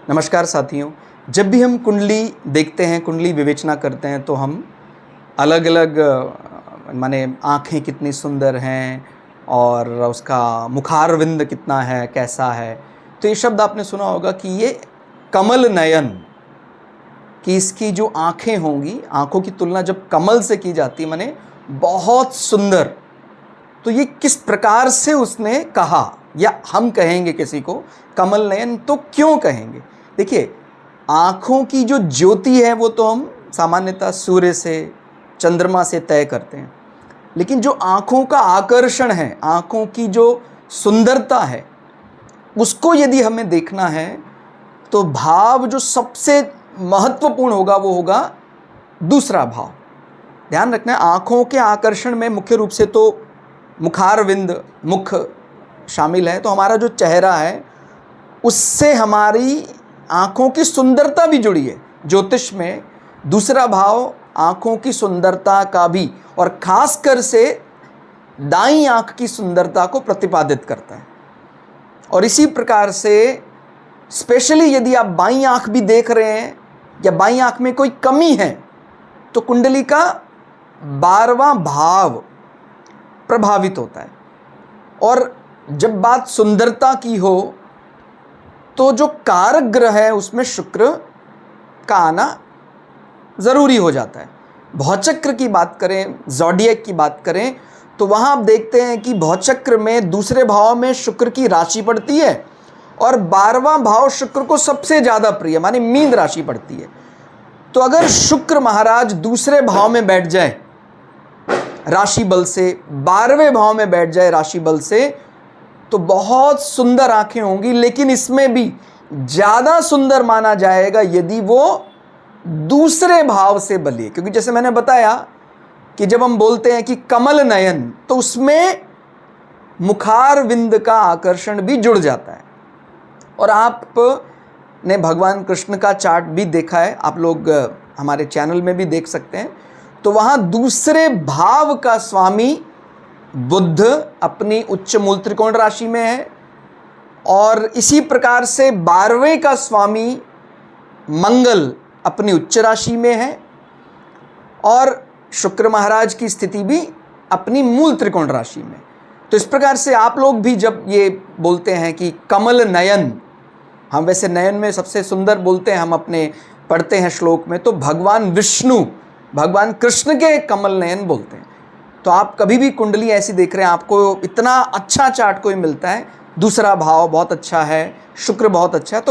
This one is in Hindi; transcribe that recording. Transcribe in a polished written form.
नमस्कार साथियों। जब भी हम कुंडली देखते हैं, कुंडली विवेचना करते हैं तो हम अलग अलग माने आँखें कितनी सुंदर हैं और उसका मुखारविंद कितना है, कैसा है। तो ये शब्द आपने सुना होगा कि ये कमल नयन, कि इसकी जो आँखें होंगी, आँखों की तुलना जब कमल से की जाती है माने बहुत सुंदर। तो ये किस प्रकार से उसने कहा, या हम कहेंगे किसी को कमल नयन तो क्यों कहेंगे? देखिए, आँखों की जो ज्योति है वो तो हम सामान्यतः सूर्य से, चंद्रमा से तय करते हैं, लेकिन जो आँखों का आकर्षण है, आँखों की जो सुंदरता है, उसको यदि हमें देखना है तो भाव जो सबसे महत्वपूर्ण होगा वो होगा दूसरा भाव। ध्यान रखना है, आँखों के आकर्षण में मुख्य रूप से तो मुखारविंद, मुख शामिल है। तो हमारा जो चेहरा है उससे हमारी आँखों की सुंदरता भी जुड़ी है। ज्योतिष में दूसरा भाव आँखों की सुंदरता का भी, और खासकर से दाईं आँख की सुंदरता को प्रतिपादित करता है। और इसी प्रकार से स्पेशली यदि आप बाईं आँख भी देख रहे हैं या बाईं आँख में कोई कमी है तो कुंडली का 12वां भाव प्रभावित होता है। और जब बात सुंदरता की हो तो जो कारक ग्रह है उसमें शुक्र का आना ज़रूरी हो जाता है। भौचक्र की बात करें, ज़ोडिएक की बात करें, तो वहाँ आप देखते हैं कि भौचक्र में दूसरे भाव में शुक्र की राशि पड़ती है और 12वां भाव शुक्र को सबसे ज़्यादा प्रिय माने मीन राशि पड़ती है। तो अगर शुक्र महाराज दूसरे भाव में बैठ जाए राशि बल से, 12वें भाव में बैठ जाए राशि बल से, तो बहुत सुंदर आंखें होंगी। लेकिन इसमें भी ज़्यादा सुंदर माना जाएगा यदि वो दूसरे भाव से बली, क्योंकि जैसे मैंने बताया कि जब हम बोलते हैं कि कमल नयन तो उसमें मुखारविंद का आकर्षण भी जुड़ जाता है। और आपने भगवान कृष्ण का चार्ट भी देखा है, आप लोग हमारे चैनल में भी देख सकते हैं। तो वहाँ दूसरे भाव का स्वामी बुध अपनी उच्च मूल त्रिकोण राशि में है, और इसी प्रकार से 12वें का स्वामी मंगल अपनी उच्च राशि में है, और शुक्र महाराज की स्थिति भी अपनी मूल त्रिकोण राशि में। तो इस प्रकार से आप लोग भी जब ये बोलते हैं कि कमल नयन, हम वैसे नयन में सबसे सुंदर बोलते हैं, हम अपने पढ़ते हैं श्लोक में, तो भगवान विष्णु, भगवान कृष्ण के कमल नयन बोलते हैं। तो आप कभी भी कुंडली ऐसी देख रहे हैं, आपको इतना अच्छा चार्ट कोई मिलता है, दूसरा भाव बहुत अच्छा है, शुक्र बहुत अच्छा है, तो